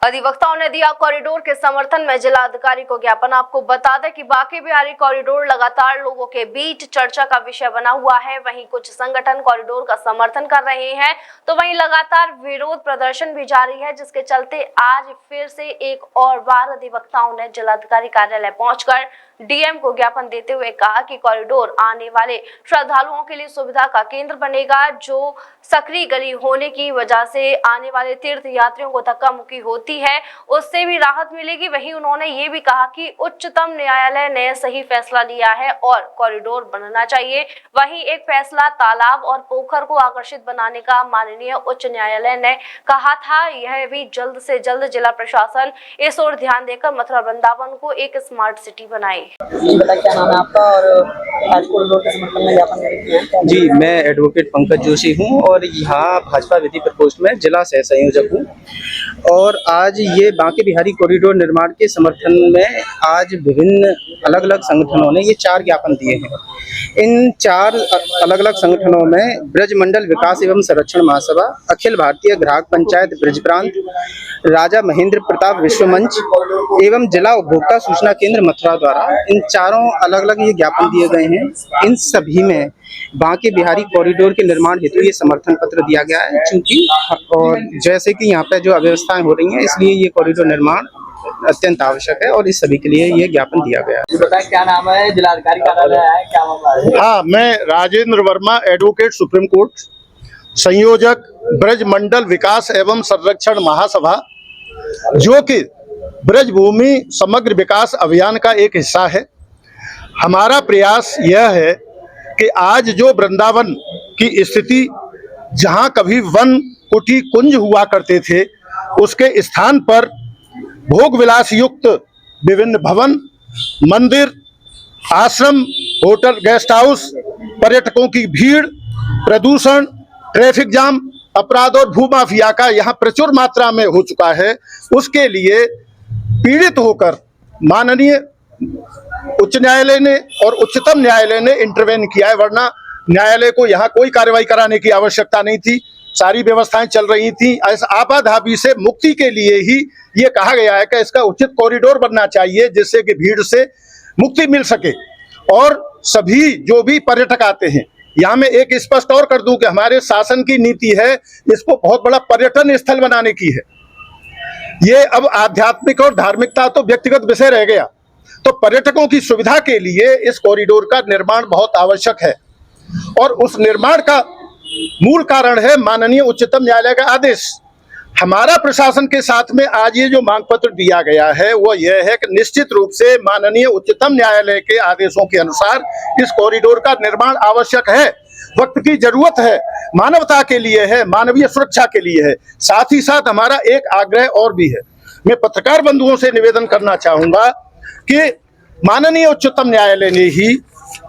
अधिवक्ताओं ने दिया कॉरिडोर के समर्थन में जिलाधिकारी को ज्ञापन। आपको बता दें कि बांके बिहारी कॉरिडोर लगातार लोगों के बीच चर्चा का विषय बना हुआ है। वहीं कुछ संगठन कॉरिडोर का समर्थन कर रहे हैं तो वहीं लगातार विरोध प्रदर्शन भी जारी है, जिसके चलते आज फिर से एक और बार अधिवक्ताओं ने जिलाधिकारी कार्यालय पहुंचकर डीएम को ज्ञापन देते हुए कहा कि कॉरिडोर आने वाले श्रद्धालुओं के लिए सुविधा का केंद्र बनेगा, जो सकरी गली होने की वजह से आने वाले तीर्थ यात्रियों को धक्का मुक्की होती है उससे भी राहत मिलेगी। वहीं उन्होंने ये भी कहा कि उच्चतम न्यायालय ने सही फैसला लिया है और कॉरिडोर बनना चाहिए। वहीं एक फैसला तालाब और पोखर को आकर्षित बनाने का माननीय उच्च न्यायालय ने कहा था, यह भी जल्द से जल्द जिला प्रशासन इस ओर ध्यान देकर मथुरा वृंदावन को एक स्मार्ट सिटी बनाए। क्या नाम है आपका और आज कॉरिडोर के समर्थन में ज्ञापन दें? जी, मैं एडवोकेट पंकज जोशी हूं और यहाँ भाजपा विधि प्रकोष्ठ में जिला सह संयोजक हूं। और आज ये बांके बिहारी कॉरिडोर निर्माण के समर्थन में आज विभिन्न अलग अलग संगठनों ने ये 4 ज्ञापन दिए हैं। इन 4 अलग अलग संगठनों में ब्रज मंडल विकास एवं संरक्षण महासभा, अखिल भारतीय ग्राहक पंचायत ब्रज प्रांत, राजा महेंद्र प्रताप विश्व मंच एवं जिला उपभोक्ता सूचना केंद्र मथुरा द्वारा इन चारों अलग अलग ये ज्ञापन दिए गए हैं। इन सभी में बांके बिहारी कॉरिडोर के निर्माण हेतु ये समर्थन पत्र दिया गया है, चूंकि और जैसे कि यहाँ पे जो अव्यवस्थाएं हो रही हैं, इसलिए ये कॉरिडोर निर्माण अत्यंत आवश्यक है और इस सभी के लिए ये ज्ञापन दिया गया है। बताएं क्या नाम है, जिलाधिकारी कार्यालय है, क्या मामला है? हाँ, मैं Rajendra Verma, advocate supreme court, संयोजक ब्रज मंडल विकास एवं संरक्षण महासभा, जो कि ब्रज भूमि समग्र विकास अभियान का एक हिस्सा है। हमारा प्रयास यह है कि आज जो वृंदावन की स्थिति, जहां कभी वन कुटी कुंज हुआ करते थे, उसके स्थान पर भोग विलास युक्त विभिन्न भवन, मंदिर, आश्रम, होटल, गेस्ट हाउस, पर्यटकों की भीड़, प्रदूषण, ट्रैफिक जाम, अपराध और भूमाफिया का यहाँ प्रचुर मात्रा में हो चुका है। उसके लिए पीड़ित होकर माननीय उच्च न्यायालय ने और उच्चतम न्यायालय ने इंटरवेन किया है, वरना न्यायालय को यहाँ कोई कार्रवाई कराने की आवश्यकता नहीं थी। सारी व्यवस्थाएं चल रही थी। इस आपाधापी से मुक्ति के लिए ही ये कहा गया है कि इसका उचित कॉरिडोर बनना चाहिए, जिससे कि भीड़ से मुक्ति मिल सके और सभी जो भी पर्यटक आते हैं। यहाँ मैं एक स्पष्ट और कर दूं कि हमारे शासन की नीति है इसको बहुत बड़ा पर्यटन स्थल बनाने की है। ये अब आध्यात्मिक और धार्मिकता तो व्यक्तिगत विषय रह गया, तो पर्यटकों की सुविधा के लिए इस कॉरिडोर का निर्माण बहुत आवश्यक है और उस निर्माण का मूल कारण है माननीय उच्चतम न्यायालय का आदेश। हमारा प्रशासन के साथ में आज ये जो मांग पत्र दिया गया है वो यह है कि निश्चित रूप से माननीय उच्चतम न्यायालय के आदेशों के अनुसार इस कॉरिडोर का निर्माण आवश्यक है। वक्त की जरूरत है, मानवता के लिए है, मानवीय सुरक्षा के लिए है। साथ ही साथ हमारा एक आग्रह और भी है। मैं पत्रकार बंधुओं से निवेदन करना चाहूंगा कि माननीय उच्चतम न्यायालय ने ही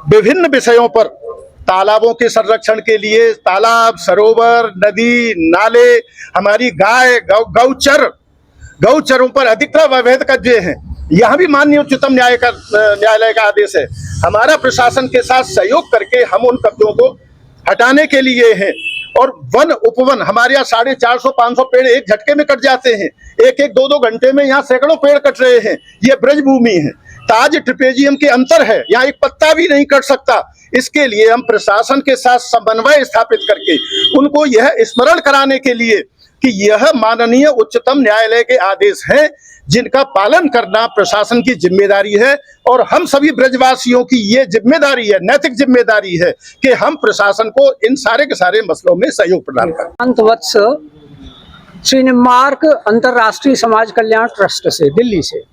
विभिन्न विषयों पर तालाबों के संरक्षण के लिए, तालाब, सरोवर, नदी, नाले, हमारी गाय, गौचरों पर अधिकतर अवैध कब्जे हैं। यहाँ भी माननीय उच्चतम न्यायालय का आदेश है। हमारा प्रशासन के साथ सहयोग करके हम उन कब्जों को हटाने के लिए हैं और वन उपवन हमारे यहाँ 450-500 पेड़ एक झटके में कट जाते हैं। एक 2-2 घंटे में यहाँ सैकड़ों पेड़ कट रहे हैं। ये ब्रज भूमि है, ताज ट्रिपेजियम के अंतर है, यहाँ एक पत्ता भी नहीं कट सकता। इसके लिए हम प्रशासन के साथ समन्वय स्थापित करके उनको यह स्मरण कराने के लिए कि यह माननीय उच्चतम न्यायालय के आदेश हैं, जिनका पालन करना प्रशासन की जिम्मेदारी है और हम सभी ब्रजवासियों की ये जिम्मेदारी है, नैतिक जिम्मेदारी है कि हम प्रशासन को इन सारे के सारे मसलों में सहयोग प्रदान करें। अंतवत्स श्रीनिमार्क अंतर्राष्ट्रीय समाज कल्याण ट्रस्ट से, दिल्ली से।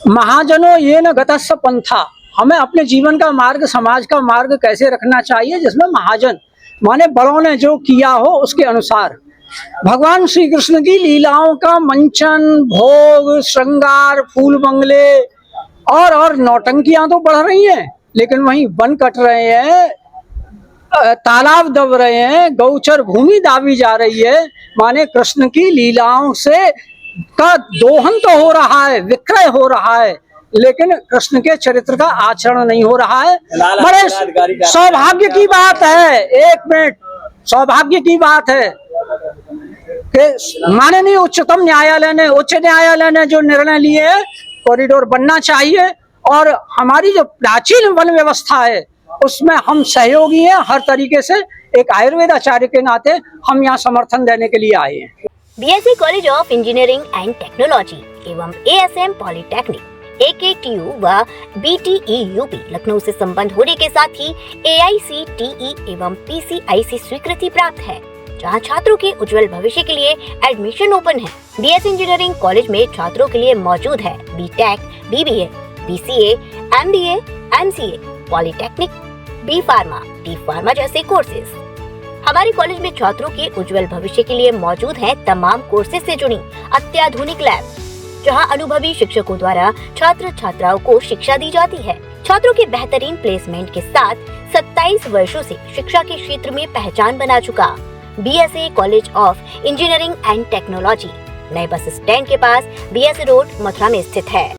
महाजनों ये न गतस्स पंथा, हमें अपने जीवन का मार्ग, समाज का मार्ग कैसे रखना चाहिए, जिसमें महाजन माने बड़ों ने जो किया हो उसके अनुसार। भगवान श्री कृष्ण की लीलाओं का मंचन, भोग, श्रृंगार, फूल बंगले और नौटंकियां तो बढ़ रही हैं, लेकिन वहीं वन कट रहे हैं, तालाब दब रहे हैं, गौचर भूमि दाबी जा रही है। माने कृष्ण की लीलाओं से का दोहन तो हो रहा है, विक्रय हो रहा है, लेकिन कृष्ण के चरित्र का आचरण नहीं हो रहा है। बड़े सौभाग्य की बात है, एक मिनट, सौभाग्य की बात है कि माननीय उच्च न्यायालय ने जो निर्णय लिए है, कॉरिडोर बनना चाहिए। और हमारी जो प्राचीन वन व्यवस्था है उसमें हम सहयोगी हैं हर तरीके से। एक आयुर्वेद आचार्य के नाते हम यहाँ समर्थन देने के लिए आए हैं। BSc college of engineering and technology एवं एएसएम पॉलिटेक्निक AKTU व BTEUP लखनऊ से संबंध होने के साथ ही AICTE एवं PCIC स्वीकृति प्राप्त है, जहां छात्रों के उज्जवल भविष्य के लिए एडमिशन ओपन है। बीएससी इंजीनियरिंग कॉलेज में छात्रों के लिए मौजूद है BTech, BBA, BCA, MBA, MCA, polytechnic, B pharma, D pharma जैसे कोर्सेज। हमारे कॉलेज में छात्रों के उज्जवल भविष्य के लिए मौजूद है तमाम कोर्सेज से जुड़ी अत्याधुनिक लैब, जहां अनुभवी शिक्षकों द्वारा छात्र छात्राओं को शिक्षा दी जाती है। छात्रों के बेहतरीन प्लेसमेंट के साथ 27 वर्षों से शिक्षा के क्षेत्र में पहचान बना चुका BSA college of engineering and technology नए बस स्टैंड के पास BS रोड मथुरा में स्थित है।